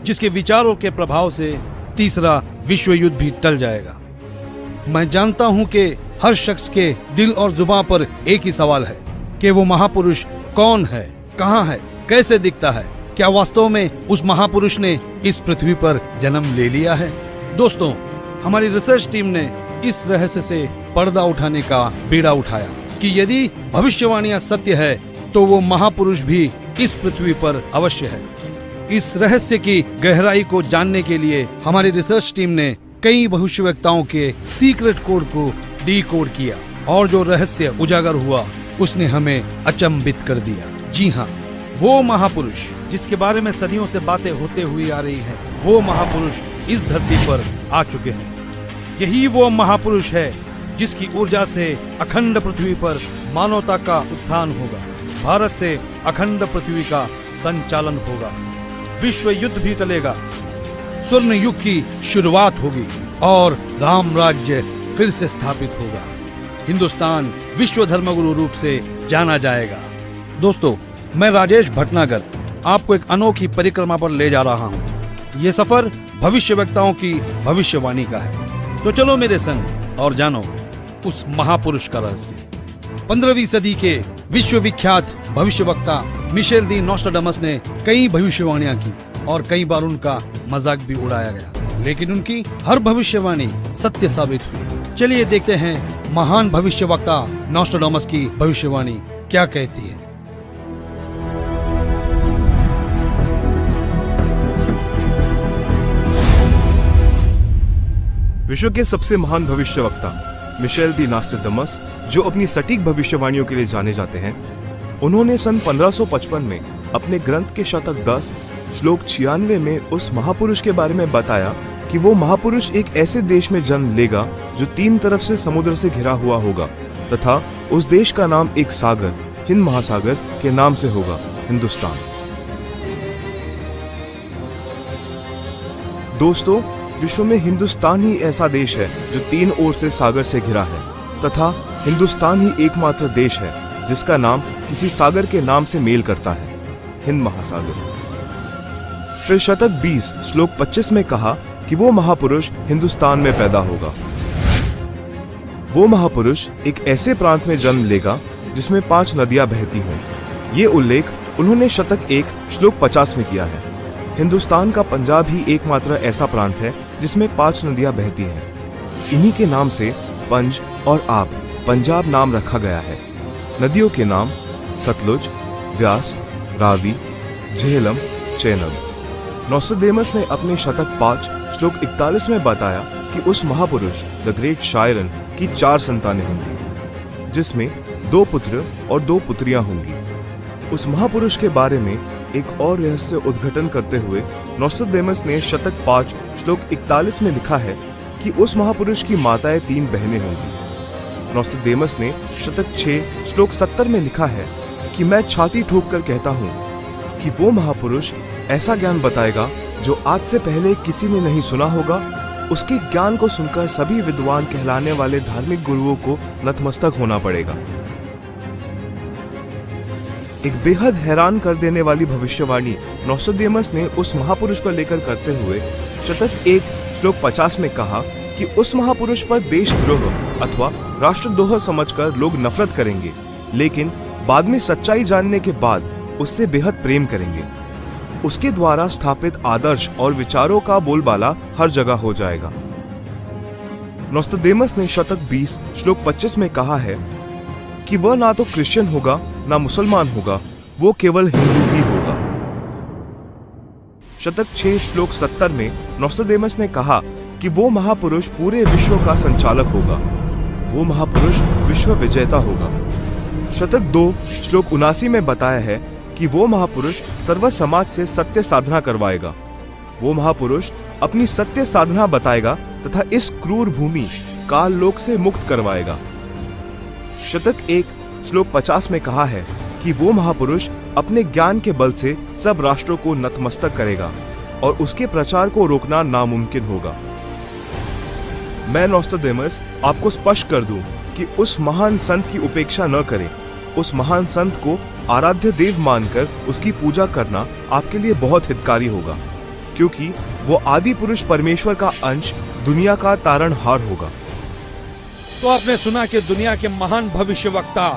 जिसके विचारों के प्रभाव से तीसरा विश्व युद्ध भी टल जाएगा। मैं जानता हूं कि हर शख्स के दिल और जुबान पर एक ही सवाल है कि वो महापुरुष कौन है, कहां है, कैसे दिखता है। क्या वास्तव में उस महापुरुष ने इस पृथ्वी पर जन्म ले लिया है? दोस्तों, हमारी रिसर्च टीम ने इस रहस्य से पर्दा उठाने का बीड़ा उठाया कि यदि भविष्यवाणियां सत्य है तो वो महापुरुष भी इस पृथ्वी पर अवश्य है। इस रहस्य की गहराई को जानने के लिए हमारी रिसर्च टीम ने कई भविष्यवक्ताओं के सीक्रेट कोड को डीकोड किया और जो रहस्य उजागर हुआ उसने हमें अचंभित कर दिया। जी हाँ, वो महापुरुष जिसके बारे में सदियों से बातें होते हुई आ रही हैं, वो महापुरुष इस धरती पर आ चुके हैं। यही वो महापुरुष है जिसकी ऊर्जा से अखंड पृथ्वी पर मानवता का उत्थान होगा, भारत से अखंड पृथ्वी का संचालन होगा, विश्व युद्ध भी टलेगा, स्वर्ण युग की शुरुआत होगी और राम राज्य फिर से स्थापित होगा। हिंदुस्तान विश्व धर्मगुरु रूप से जाना जाएगा। दोस्तों, मैं राजेश भटनागर आपको एक अनोखी परिक्रमा पर ले जा रहा हूँ। ये सफर भविष्यवक्ताओं की भविष्यवाणी का है। तो चलो मेरे संग और जानो उस महापुरुष का रहस्य। 15वीं सदी के विश्वविख्यात भविष्यवक्ता मिशेल दी नोस्ट्राडामस ने कई भविष्यवाणियां की और कई बार उनका मजाक भी उड़ाया गया, लेकिन उनकी हर भविष्यवाणी सत्य साबित हुई। चलिए देखते हैं महान भविष्यवक्ता नोस्ट्राडामस की भविष्यवाणी क्या कहती है। विश्व के सबसे महान भविष्यवक्ता मिशेल दी नोस्ट्राडामस, जो अपनी सटीक भविष्यवाणियों के लिए जाने जाते हैं, उन्होंने सन 1555 में अपने ग्रंथ के शतक 10 श्लोक 96 में उस महापुरुष के बारे में बताया कि वो महापुरुष एक ऐसे देश में जन्म लेगा जो 3 तरफ से समुद्र से घिरा हुआ होगा तथा उस देश का नाम एक सागर, हिंद महासागर के नाम से होगा, हिंदुस्तान। दोस्तों, विश्व में हिंदुस्तान ही ऐसा देश है जो 3 ओर से सागर से घिरा है तथा हिंदुस्तान ही एकमात्र देश है जिसका नाम किसी सागर के नाम से मेल करता है, हिंद महासागर। फिर शतक 20 श्लोक 25 में कहा कि वो महापुरुष हिंदुस्तान में पैदा होगा। वो महापुरुष एक ऐसे प्रांत में जन्म लेगा जिसमें 5 नदियां बहती हों। ये उल्लेख उन्होंने शतक 1 श्लोक 50 में किया है। हिंदुस्तान का पंजाब ही एकमात्र ऐसा प्रांत है जिसमें 5 नदियां बहती हैं। इन्हीं के नाम से पंज और आब पंजाब नाम रखा गया है। नदियों के नाम सतलुज, व्यास, रावी, झेलम, चेनाब। नोस्ट्राडामस ने अपने शतक 5 श्लोक 41 में बताया कि उस महापुरुष द ग्रेट शायरन की 4 संतानें होंगी, जिसमें 2 पुत्र और 2 पुत्रियां होंगी। उस महापुरुष के बारे में एक और रहस्य उद्घाटन करते हुए नोस्ट्राडामस ने शतक 5 श्लोक 41 में लिखा है कि उस महापुरुष की माताएं 3 बहनें होंगी। नोस्ट्राडामस ने शतक 6 श्लोक 70 में लिखा है कि मैं छाती ठोक कर कहता हूँ कि वो महापुरुष ऐसा ज्ञान बताएगा जो आज से पहले किसी ने नहीं सुना होगा। उसके ज्ञान को सुनकर सभी विद्वान कहलाने वाले धार्मिक गुरुओं को नतमस्तक होना पड़ेगा। एक बेहद हैरान कर देने वाली भविष्यवाणी नोस्ट्राडामस ने उस महापुरुष को लेकर करते हुए शतक 1 श्लोक 50 में कहा कि उस महापुरुष पर देशद्रोह अथवा राष्ट्रद्रोह समझकर लोग नफरत करेंगे, लेकिन बाद में सच्चाई जानने के बाद उससे बेहद प्रेम करेंगे। उसके द्वारा स्थापित आदर्श और विचारों का बोलबाला हर जगह हो जाएगा। नोस्ट्राडामस ने शतक 20 श्लोक 25 में कहा है कि वह ना तो क्रिश्चियन होगा ना मुसलमान होगा, वो केवल हिंदू ही होगा। शतक 6 श्लोक 70 में नोस्ट्राडामस ने कहा कि वो महापुरुष पूरे विश्व का संचालक होगा, वो महापुरुष विश्व विजेता होगा। शतक 2 श्लोक 79 में बताया है कि वो महापुरुष सर्व समाज से सत्य साधना करवाएगा। वो महापुरुष अपनी सत्य साधना बताएगा तथा इस क्रूर भूमि काल लोक से मुक्त करवाएगा। शतक 1 श्लोक 50 में कहा है कि वो महापुरुष अपने ज्ञान के बल से सब राष्ट्रों को नतमस्तक करेगा और उसके प्रचार को रोकना नामुमकिन होगा। मैं नोस्ट्राडामस आपको स्पष्ट कर दूं कि उस महान संत की उपेक्षा न करें। उस महान संत को आराध्य देव मानकर उसकी पूजा करना आपके लिए बहुत हितकारी होगा। क्योंकि वो आदि पुरुष परमेश्वर का अंश दुनिया का तारणहार होगा। तो आपने सुना कि दुनिया के महान भविष्यवक्ता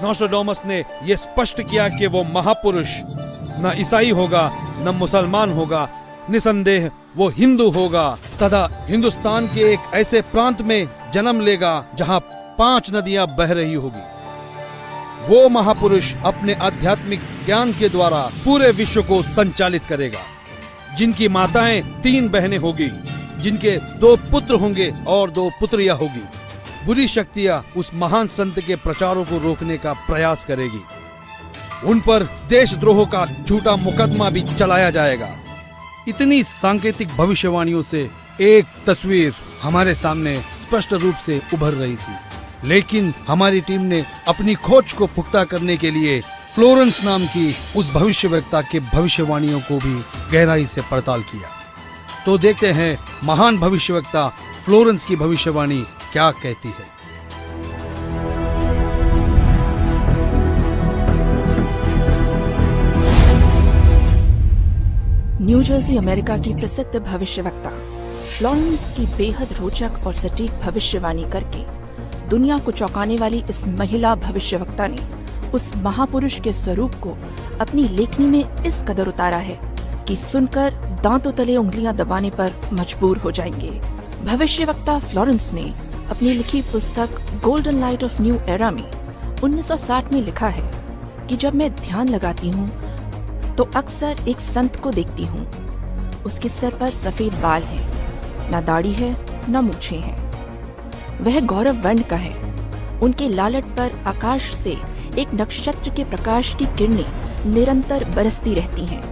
नोस्ट्राडामस ने यह स्पष्ट किया कि वो महापुरुष न ईसाई होगा न मुसलमान होगा, निसंदेह वो हिंदू होगा तथा हिंदुस्तान के एक ऐसे प्रांत में जन्म लेगा जहां 5 नदियां बह रही होगी। वो महापुरुष अपने आध्यात्मिक ज्ञान के द्वारा पूरे विश्व को संचालित करेगा, जिनकी माताएं 3 बहनें होगी, जिनके 2 पुत्र होंगे और 2 पुत्रियां होगी। बुरी शक्तियां उस महान संत के प्रचारों को रोकने का प्रयास करेगी। उन पर देशद्रोह का झूठा मुकदमा भी चलाया जाएगा। इतनी सांकेतिक भविष्यवाणियों से एक तस्वीर हमारे सामने स्पष्ट रूप से उभर रही थी, लेकिन हमारी टीम ने अपनी खोज को पुख्ता करने के लिए फ्लोरेंस नाम की उस भविष्यवक्ता के भविष्यवाणियों को भी गहराई से पड़ताल किया। तो देखते हैं महान भविष्यवक्ता फ्लोरेंस की भविष्यवाणी क्या कहती है। न्यू जर्सी अमेरिका की प्रसिद्ध भविष्यवक्ता फ्लोरेंस की बेहद रोचक और सटीक भविष्यवाणी करके दुनिया को चौंकाने वाली इस महिला भविष्यवक्ता ने उस महापुरुष के स्वरूप को अपनी लेखनी में इस कदर उतारा है कि सुनकर दांतों तले उंगलियां दबाने पर मजबूर हो जाएंगे। भविष्यवक्ता फ्लोरेंस ने अपनी लिखी पुस्तक golden light of new era में 1960 में लिखा है कि जब मैं ध्यान लगाती हूँ तो अक्सर एक संत को देखती हूँ। उसके सर पर सफेद बाल है, न दाढ़ी है न मूछें हैं। वह गौरव वर्ण का है। उनके लालट पर आकाश से एक नक्षत्र के प्रकाश की किरणें निरंतर बरसती रहती हैं।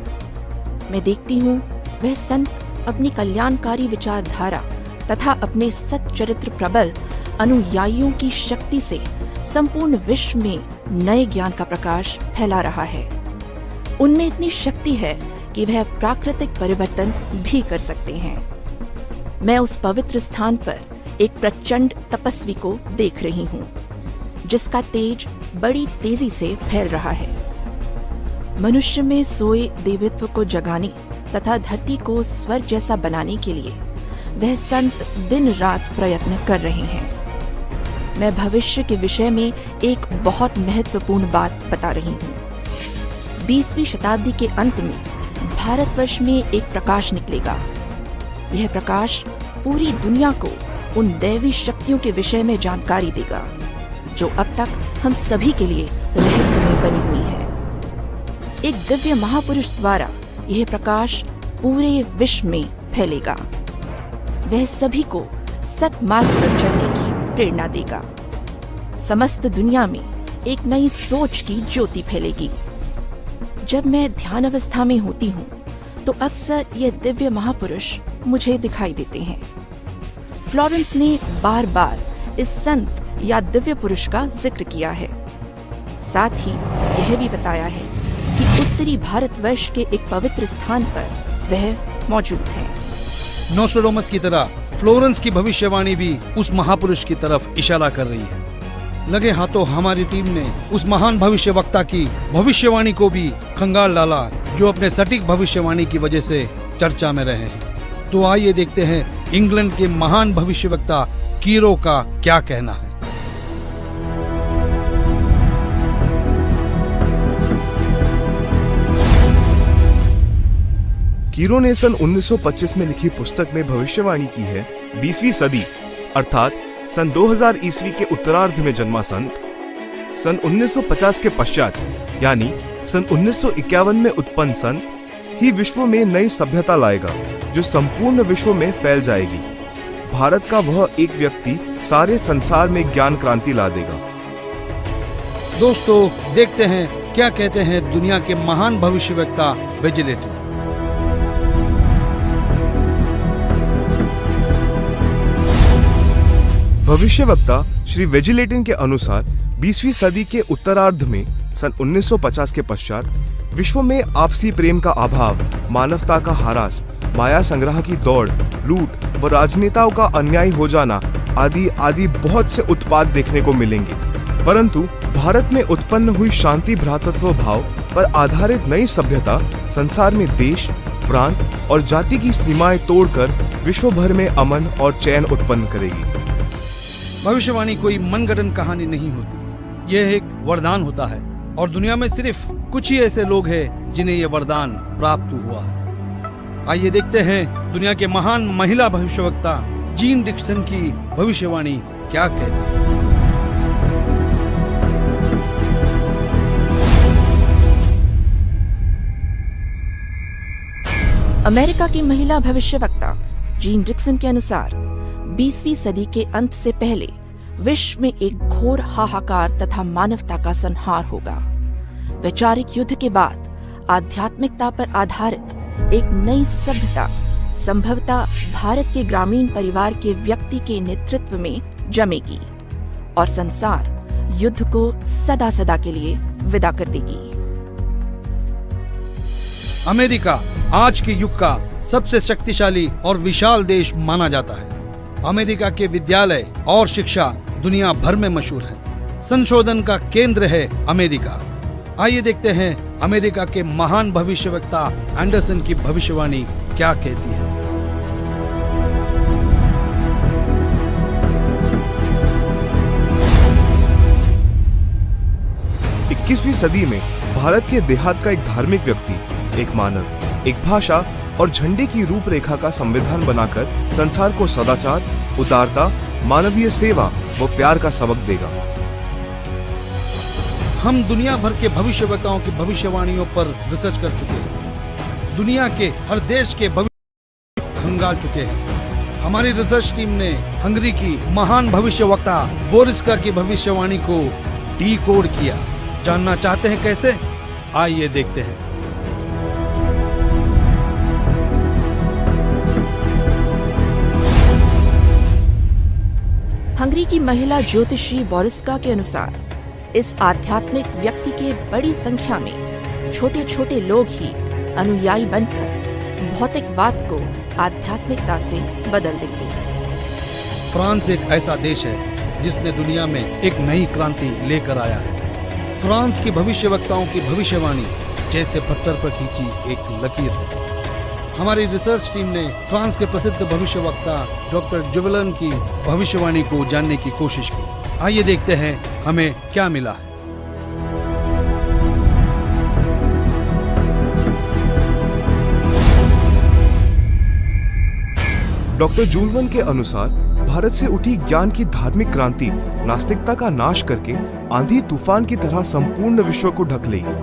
मैं देखती हूँ वह संत अपनी कल्याणकारी विचारधारा तथा अपने सच्चरित्र प्रबल अनुयायियों की शक्ति से संपूर्ण विश्व में नए ज्ञान का प्रकाश फैला रहा है। उनमें इतनी शक्ति है कि वह प्राकृतिक परिवर्तन भी कर सकते हैं। मैं उस पवित्र स्थान पर एक प्रचंड तपस्वी को देख रही हूँ, जिसका तेज बड़ी तेजी से फैल रहा है। मनुष्य में सोए देवत्व को जगाने तथा धरती को स्वर्ग जैसा बनाने के लिए वह संत दिन रात प्रयत्न कर रहे हैं। मैं भविष्य के विषय में एक बहुत महत्वपूर्ण बात बता रही हूँ। 20वीं शताब्दी के अंत में भारतवर्ष में एक प्रकाश निकलेगा। यह प्रकाश पूरी दुनिया को उन दैवी शक्तियों के विषय में जानकारी देगा जो अब तक हम सभी के लिए रहस्यमय बनी हुई है। एक दिव्य महापुरुष द्वारा यह प्रकाश पूरे विश्व में फैलेगा। वह सभी को सत्मार्ग पर चलने की प्रेरणा देगा। समस्त दुनिया में एक नई सोच की ज्योति फैलेगी। जब मैं ध्यान अवस्था में होती हूँ तो अक्सर ये दिव्य महापुरुष मुझे दिखाई देते हैं। फ्लोरेंस ने बार बार इस संत या दिव्य पुरुष का जिक्र किया है। साथ ही यह भी बताया है कि उत्तरी भारतवर्ष के एक पवित्र स्थान पर वह मौजूद है। नोस्ट्राडामस की तरह फ्लोरेंस की भविष्यवाणी भी उस महापुरुष की तरफ इशारा कर रही है। लगे हाथों हमारी टीम ने उस महान भविष्यवक्ता की भविष्यवाणी को भी खंगाल डाला, जो अपने सटीक भविष्यवाणी की वजह से चर्चा में रहे हैं। तो आइए देखते हैं इंग्लैंड के महान भविष्यवक्ता कीरो का क्या कहना है। कीरो ने सन 1925 में लिखी पुस्तक में भविष्यवाणी की है 20वीं सदी अर्थात सन 2000 ईस्वी के उत्तरार्ध में जन्मा संत सन 1950 के पश्चात यानी सन 1951 में उत्पन्न संत ही विश्व में नई सभ्यता लाएगा जो संपूर्ण विश्व में फैल जाएगी। भारत का वह एक व्यक्ति सारे संसार में ज्ञान क्रांति ला देगा। दोस्तों देखते हैं क्या कहते हैं दुनिया के महान भविष्यवक्ता वेजिलेटिन। भविष्यवक्ता श्री वेजिलेटिन के अनुसार 20वीं सदी के उत्तरार्ध में सन 1950 के पश्चात विश्व में आपसी प्रेम का अभाव, मानवता का ह्रास, माया संग्रह की दौड़, लूट व राजनेताओं का अन्याय हो जाना आदि आदि बहुत से उत्पाद देखने को मिलेंगे। परंतु भारत में उत्पन्न हुई शांति भ्रातृत्व भाव पर आधारित नई सभ्यता संसार में देश, प्रांत और जाति की सीमाएं तोड़कर विश्व भर में अमन और चैन उत्पन्न करेगी। भविष्यवाणी कोई मनगढ़ंत कहानी नहीं होती, यह एक वरदान होता है और दुनिया में सिर्फ कुछ ही ऐसे लोग हैं जिन्हें यह वरदान प्राप्त हुआ है। आइए देखते हैं दुनिया के महान महिला भविष्यवक्ता जीन डिक्सन की भविष्यवाणी क्या कहती है। अमेरिका की महिला भविष्यवक्ता जीन डिक्सन के अनुसार 20वीं सदी के अंत से पहले विश्व में एक घोर हाहाकार तथा मानवता का संहार होगा। वैचारिक युद्ध के बाद आध्यात्मिकता पर आधारित एक नई सभ्यता संभवतः भारत के ग्रामीण परिवार के व्यक्ति के नेतृत्व में जमेगी और संसार युद्ध को सदा सदा के लिए विदा कर देगी। अमेरिका आज के युग का सबसे शक्तिशाली और विशाल देश माना जाता है। अमेरिका के विद्यालय और शिक्षा दुनिया भर में मशहूर है। संशोधन का केंद्र है अमेरिका। आइए देखते हैं अमेरिका के महान भविष्यवक्ता एंडरसन की भविष्यवाणी क्या कहती है। 21वीं सदी में भारत के देहात का एक धार्मिक व्यक्ति, एक मानव, एक भाषा और झंडे की रूपरेखा का संविधान बनाकर संसार को सदाचार, उदारता, मानवीय सेवा व प्यार का सबक देगा। हम दुनिया भर के भविष्यवक्ताओं की भविष्यवाणियों पर रिसर्च कर चुके हैं। दुनिया के हर देश के भविष्य खंगाल चुके हैं। हमारी रिसर्च टीम ने हंगरी की महान भविष्यवक्ता बोरिस्का की भविष्यवाणी को डीकोड किया। जानना चाहते हैं कैसे? आइए देखते हैं। हंगरी की महिला ज्योतिषी बोरिस्का के अनुसार इस आध्यात्मिक व्यक्ति के बड़ी संख्या में छोटे छोटे लोग ही अनुयायी बनकर भौतिकवाद को आध्यात्मिकता से बदल देंगे। फ्रांस एक ऐसा देश है जिसने दुनिया में एक नई क्रांति लेकर आया है। फ्रांस की भविष्यवक्ताओं की भविष्यवाणी जैसे पत्थर पर खींची एक लकीर है। हमारी रिसर्च टीम ने फ्रांस के प्रसिद्ध भविष्यवक्ता डॉक्टर जुवेलन की भविष्यवाणी को जानने की कोशिश की। आइए देखते हैं हमें क्या मिला है। डॉक्टर जुवेलन के अनुसार भारत से उठी ज्ञान की धार्मिक क्रांति नास्तिकता का नाश करके आंधी तूफान की तरह संपूर्ण विश्व को ढक लेगी।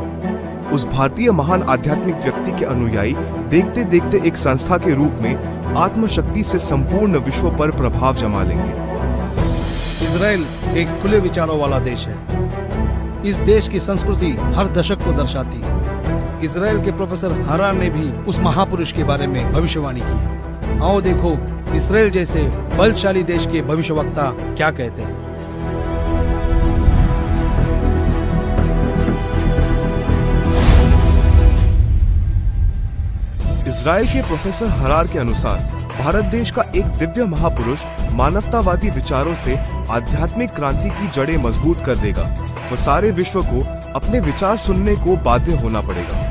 उस भारतीय महान आध्यात्मिक व्यक्ति के अनुयायी देखते देखते एक संस्था के रूप में आत्मशक्ति से संपूर्ण विश्व पर प्रभाव जमा लेंगे। इजराइल एक खुले विचारों वाला देश है। इस देश की संस्कृति हर दशक को दर्शाती है। इजराइल के प्रोफेसर हरार ने भी उस महापुरुष के बारे में भविष्यवाणी की। आओ देखो इजराइल जैसे बलशाली देश के भविष्यवक्ता क्या कहते हैं। इजराइल के प्रोफेसर हरार के अनुसार भारत देश का एक दिव्य महापुरुष मानवतावादी विचारों से आध्यात्मिक क्रांति की जड़ें मजबूत कर देगा व सारे विश्व को अपने विचार सुनने को बाध्य होना पड़ेगा।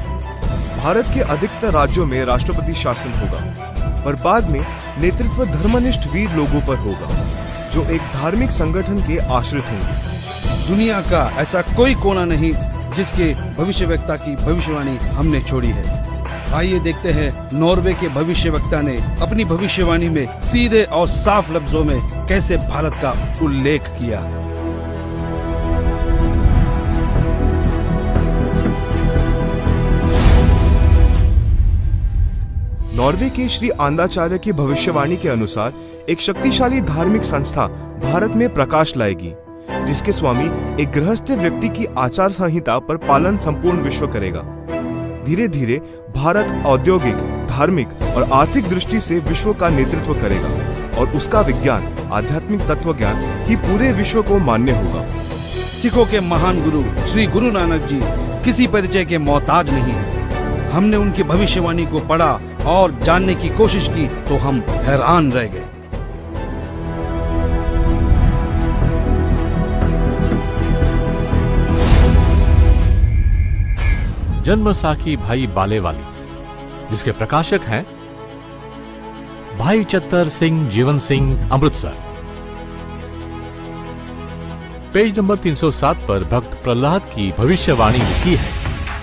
भारत के अधिकतर राज्यों में राष्ट्रपति शासन होगा, पर बाद में नेतृत्व धर्मनिष्ठ वीर लोगों पर होगा जो एक धार्मिक संगठन के आश्रित होंगे। दुनिया का ऐसा कोई कोना नहीं जिसके भविष्यवक्ता की भविष्यवाणी हमने छोड़ी है। आइए देखते हैं नॉर्वे के भविष्यवक्ता ने अपनी भविष्यवाणी में सीधे और साफ लफ्जों में कैसे भारत का उल्लेख किया। नॉर्वे के श्री आंदाचार्य की भविष्यवाणी के अनुसार एक शक्तिशाली धार्मिक संस्था भारत में प्रकाश लाएगी, जिसके स्वामी एक गृहस्थ व्यक्ति की आचार संहिता पर पालन संपूर्ण विश्व करेगा। धीरे धीरे भारत औद्योगिक, धार्मिक और आर्थिक दृष्टि से विश्व का नेतृत्व करेगा और उसका विज्ञान, आध्यात्मिक तत्व ज्ञान ही पूरे विश्व को मान्य होगा। सिखों के महान गुरु श्री गुरु नानक जी किसी परिचय के मोहताज नहीं है। हमने उनकी भविष्यवाणी को पढ़ा और जानने की कोशिश की तो हम हैरान रह गए। जन्मसाखी भाई बालेवाली जिसके प्रकाशक हैं भाई चत्तर सिंह जीवन सिंह, अमृतसर। पेज नंबर 307 पर भक्त प्रहलाद की भविष्यवाणी लिखी है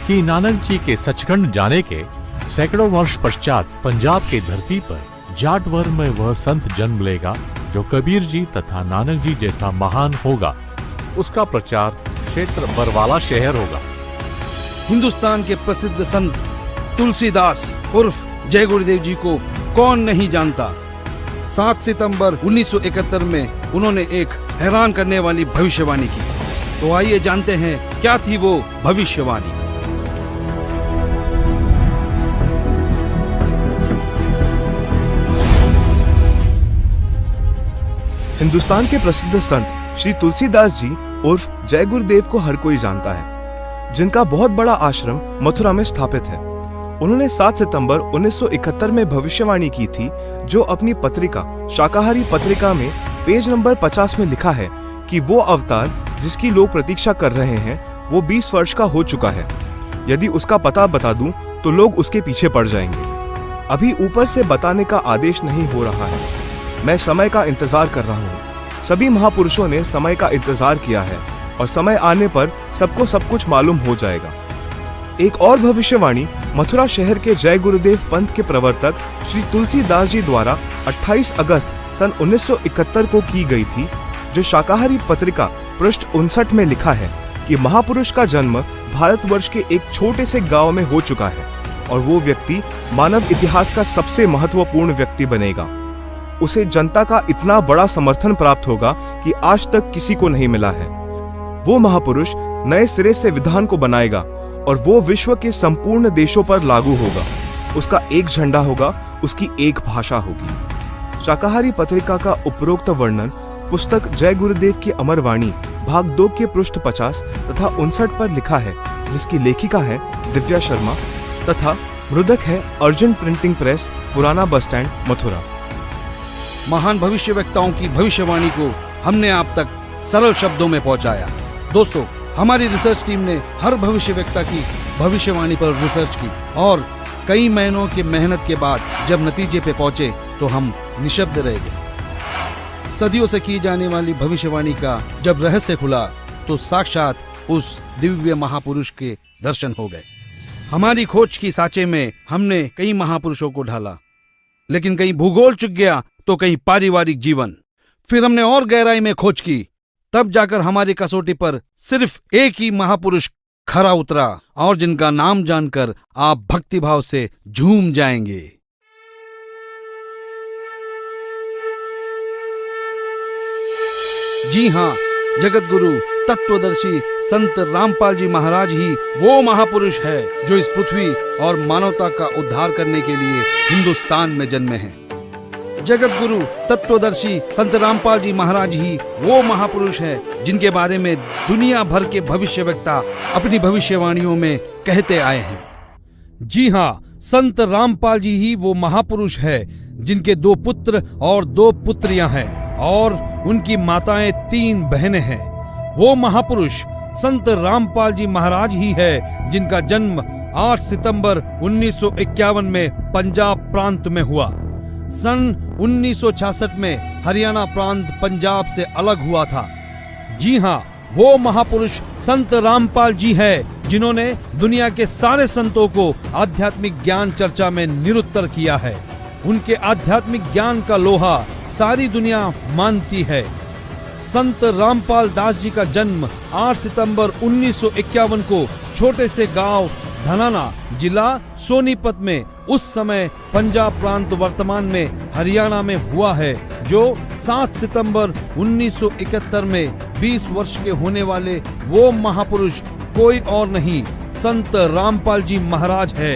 कि नानक जी के सचखंड जाने के सैकड़ों वर्ष पश्चात पंजाब की धरती पर जाटवर में वह संत जन्म लेगा जो कबीर जी तथा नानक जी जैसा महान होगा। उसका प्रचार क्षेत्र बरवाला शहर होगा। हिंदुस्तान के प्रसिद्ध संत तुलसीदास उर्फ जय गुरुदेव जी को कौन नहीं जानता। 7 सितंबर 1971 में उन्होंने एक हैरान करने वाली भविष्यवाणी की। तो आइए जानते हैं क्या थी वो भविष्यवाणी। हिंदुस्तान के प्रसिद्ध संत श्री तुलसीदास जी उर्फ जय गुरुदेव को हर कोई जानता है, जिनका बहुत बड़ा आश्रम मथुरा में स्थापित है। उन्होंने 7 सितंबर 1971 में भविष्यवाणी की थी, जो अपनी पत्रिका शाकाहारी पत्रिका में पेज नंबर 50 में लिखा है कि वो अवतार जिसकी लोग प्रतीक्षा कर रहे हैं वो 20 वर्ष का हो चुका है। यदि उसका पता बता दूं तो लोग उसके पीछे पड़ जाएंगे। अभी ऊपर से बताने का आदेश नहीं हो रहा है। मैं समय का इंतजार कर रहा हूँ। सभी महापुरुषों ने समय का इंतजार किया है और समय आने पर सबको सब कुछ मालूम हो जाएगा। एक और भविष्यवाणी मथुरा शहर के जय गुरुदेव पंथ के प्रवर्तक श्री तुलसीदास जी द्वारा 28 अगस्त सन 1971 को की गई थी, जो शाकाहारी पत्रिका पृष्ठ 59 में लिखा है कि महापुरुष का जन्म भारतवर्ष के एक छोटे से गांव में हो चुका है और वो व्यक्ति मानव इतिहास का सबसे महत्वपूर्ण व्यक्ति बनेगा। उसे जनता का इतना बड़ा समर्थन प्राप्त होगा कि आज तक किसी को नहीं मिला है। वो महापुरुष नए सिरे से विधान को बनाएगा और वो विश्व के संपूर्ण देशों पर लागू होगा। उसका एक झंडा होगा, उसकी एक भाषा होगी। शाकाहारी पत्रिका का उपरोक्त वर्णन पुस्तक जय गुरुदेव की अमर वाणी भाग 2 के पृष्ठ 50 तथा 59 पर लिखा है, जिसकी लेखिका है दिव्या शर्मा तथा मृदक है अर्जुन प्रिंटिंग प्रेस, पुराना बस स्टैंड, मथुरा। महान भविष्यवक्ताओं की भविष्यवाणी को हमने आप तक सरल शब्दों में पहुंचाया। दोस्तों, हमारी रिसर्च टीम ने हर भविष्यवक्ता की भविष्यवाणी पर रिसर्च की और कई महीनों की मेहनत के बाद जब नतीजे पे पहुंचे तो हम निशब्द रह गए। सदियों से की जाने वाली भविष्यवाणी का जब रहस्य खुला तो साक्षात उस दिव्य महापुरुष के दर्शन हो गए। हमारी खोज की साँचे में हमने कई महापुरुषों को ढाला, लेकिन कहीं भूगोल चुक गया तो कहीं पारिवारिक जीवन। फिर हमने और गहराई में खोज की, तब जाकर हमारी कसौटी पर सिर्फ एक ही महापुरुष खरा उतरा और जिनका नाम जानकर आप भक्तिभाव से झूम जाएंगे। जी हाँ, जगत गुरु तत्वदर्शी संत रामपाल जी महाराज ही वो महापुरुष है जो इस पृथ्वी और मानवता का उद्धार करने के लिए हिंदुस्तान में जन्मे हैं। जगत गुरु तत्वदर्शी संत रामपाल जी महाराज ही वो महापुरुष है जिनके बारे में दुनिया भर के भविष्यवक्ता अपनी भविष्यवाणियों में कहते आए हैं। जी हाँ, संत रामपाल जी ही वो महापुरुष है जिनके 2 पुत्र और 2 पुत्रियां हैं और उनकी माताएं 3 बहनें हैं। वो महापुरुष संत रामपाल जी महाराज ही है जिनका जन्म 8 सितंबर 1951 में पंजाब प्रांत में हुआ। सन 1966 में हरियाणा प्रांत पंजाब से अलग हुआ था। जी हाँ, वो महापुरुष संत रामपाल जी है जिन्होंने दुनिया के सारे संतों को आध्यात्मिक ज्ञान चर्चा में निरुत्तर किया है। उनके आध्यात्मिक ज्ञान का लोहा सारी दुनिया मानती है। संत रामपाल दास जी का जन्म 8 सितंबर 1951 को छोटे से गांव धनाना, जिला सोनीपत में, उस समय पंजाब प्रांत वर्तमान में हरियाणा में हुआ है, जो 7 सितंबर 1971 में 20 वर्ष के होने वाले वो महापुरुष कोई और नहीं, संत रामपाल जी महाराज है।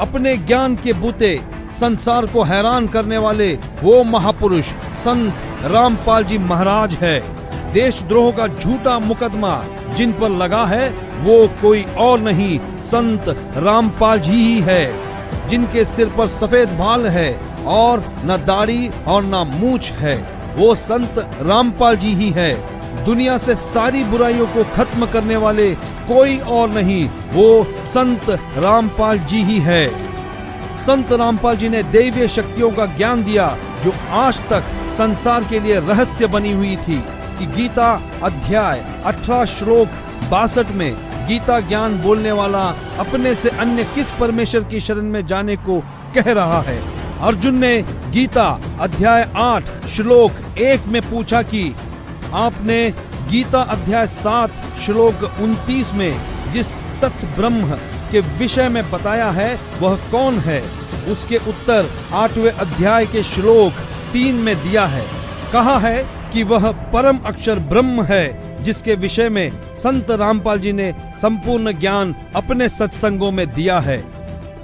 अपने ज्ञान के बूते संसार को हैरान करने वाले वो महापुरुष संत रामपाल जी महाराज है। देशद्रोह का झूठा मुकदमा जिन पर लगा है वो कोई और नहीं, संत रामपाल जी ही है, जिनके सिर पर सफेद बाल है और न दाढ़ी और न मूंछ है। वो संत रामपाल जी ही है। दुनिया से सारी बुराइयों को खत्म करने वाले कोई और नहीं, वो संत रामपाल जी ही है। संत रामपाल जी ने दैवीय शक्तियों का ज्ञान दिया जो आज तक संसार के लिए रहस्य बनी हुई थी कि गीता अध्याय 18 श्लोक 62 में गीता ज्ञान बोलने वाला अपने से अन्य किस परमेश्वर की शरण में जाने को कह रहा है। अर्जुन ने गीता अध्याय 8 श्लोक 1 में पूछा कि आपने गीता अध्याय 7 श्लोक 29 में जिस तत्व ब्रह्म के विषय में बताया है वह कौन है। उसके उत्तर 8वें अध्याय के श्लोक 3 में दिया है। कहा है कि वह परम अक्षर ब्रह्म है जिसके विषय में संत रामपाल जी ने संपूर्ण ज्ञान अपने सत्संगों में दिया है।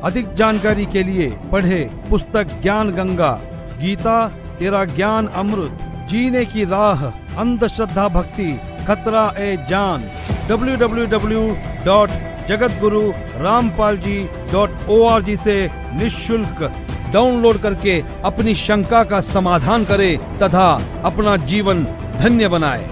अधिक जानकारी के लिए पढ़े पुस्तक ज्ञान गंगा, गीता तेरा ज्ञान अमृत, जीने की राह, अंधश्रद्धा भक्ति खतरा ए जान, www.jagatgururampalji.org से निःशुल्क डाउनलोड करके अपनी शंका का समाधान करे तथा अपना जीवन धन्य बनाए।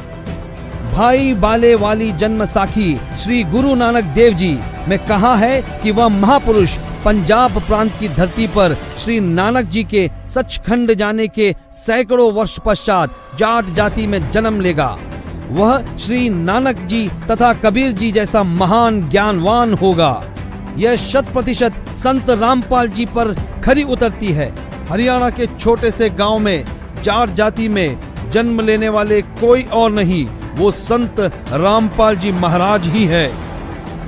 भाई बाले वाली जन्म साखी श्री गुरु नानक देव जी में कहा है कि वह महापुरुष पंजाब प्रांत की धरती पर श्री नानक जी के सचखंड जाने के सैकड़ों वर्ष पश्चात जाट जाति में जन्म लेगा। वह श्री नानक जी तथा कबीर जी जैसा महान ज्ञानवान होगा। यह 100% संत रामपाल जी पर खरी उतरती है। हरियाणा के छोटे से गांव में जाट जाति में जन्म लेने वाले कोई और नहीं, वो संत रामपाल जी महाराज ही है।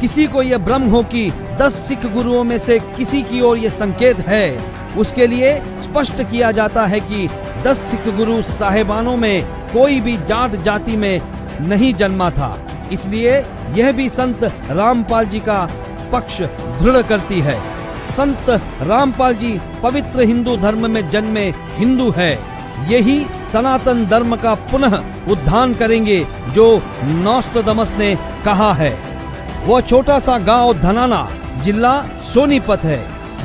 किसी को यह भ्रम हो कि 10 सिख गुरुओं में से किसी की ओर यह संकेत है, उसके लिए स्पष्ट किया जाता है कि 10 सिख गुरु साहेबानों में कोई भी जाट जाति में नहीं जन्मा था। इसलिए यह भी संत रामपाल जी का पक्ष दृढ़ करती है। संत रामपाल जी पवित्र हिंदू धर्म में जन्मे हिंदू है। यही सनातन धर्म का पुनः उद्धार करेंगे जो नोस्ट्राडामस ने कहा है। वह छोटा सा गांव धनाना जिला सोनीपत है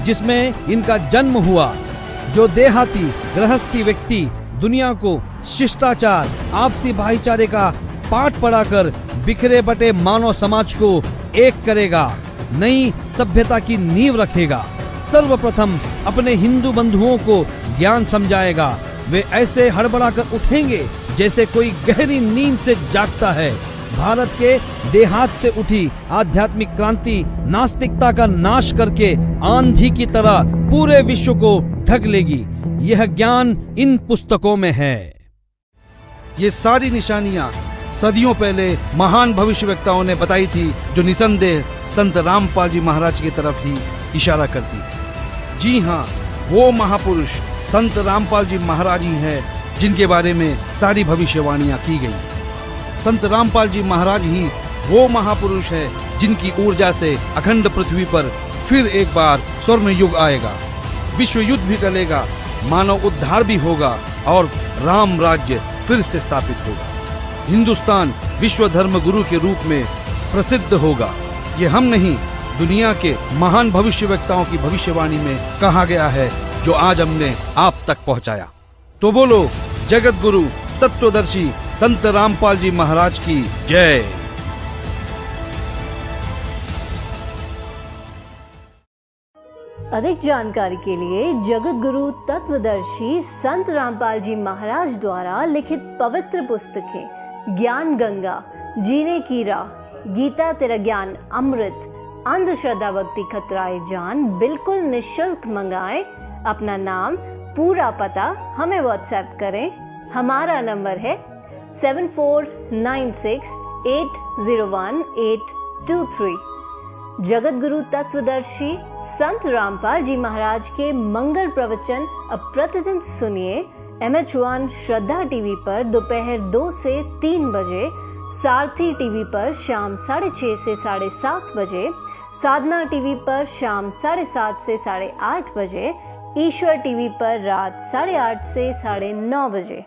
जिसमें इनका जन्म हुआ। जो देहाती गृहस्थी व्यक्ति दुनिया को शिष्टाचार, आपसी भाईचारे का पाठ पढ़ाकर बिखरे बटे मानव समाज को एक करेगा, नई सभ्यता की नींव रखेगा। सर्वप्रथम अपने हिंदू बंधुओं को ज्ञान समझाएगा। वे ऐसे हड़बड़ाकर उठेंगे जैसे कोई गहरी नींद से जागता है। भारत के देहात से उठी आध्यात्मिक क्रांति नास्तिकता का नाश करके आंधी की तरह पूरे विश्व को ढक लेगी। यह ज्ञान इन पुस्तकों में है। ये सारी निशानियां सदियों पहले महान भविष्यवक्ताओं ने बताई थी जो निसंदेह संत रामपाल जी महाराज की तरफ ही इशारा करती है। जी हाँ, वो महापुरुष संत रामपाल जी महाराज ही है जिनके बारे में सारी भविष्यवाणियां की गई। संत रामपाल जी महाराज ही वो महापुरुष है जिनकी ऊर्जा से अखंड पृथ्वी पर फिर एक बार स्वर्ण युग आएगा, विश्व युद्ध भी टलेगा, मानव उद्धार भी होगा और राम राज्य फिर से स्थापित होगा। हिंदुस्तान विश्व धर्म गुरु के रूप में प्रसिद्ध होगा। ये हम नहीं, दुनिया के महान भविष्यवक्ताओं की भविष्यवाणी में कहा गया है जो आज हमने आप तक पहुंचाया। तो बोलो जगत गुरु तत्वदर्शी संत रामपाल जी महाराज की जय। अधिक जानकारी के लिए जगत गुरु तत्वदर्शी संत रामपाल जी महाराज द्वारा लिखित पवित्र पुस्तकें ज्ञान गंगा, जीने की राह, गीता तेरा ज्ञान अमृत, अंधश्रद्धा भक्ति खतराए जान बिल्कुल निःशुल्क मंगाएं। अपना नाम, पूरा पता हमें व्हाट्सएप करें। हमारा नंबर है 7496801823। जगत गुरु तत्वदर्शी संत रामपाल जी महाराज के मंगल प्रवचन अब प्रतिदिन सुनिए MH1 श्रद्धा टीवी पर दोपहर 2 से 3 बजे, सारथी टीवी पर शाम 6:30 से 7:30 बजे, साधना टीवी पर शाम 7:30 से 8:30 बजे, ईश्वर टीवी पर रात 8:30 से 9:30 बजे।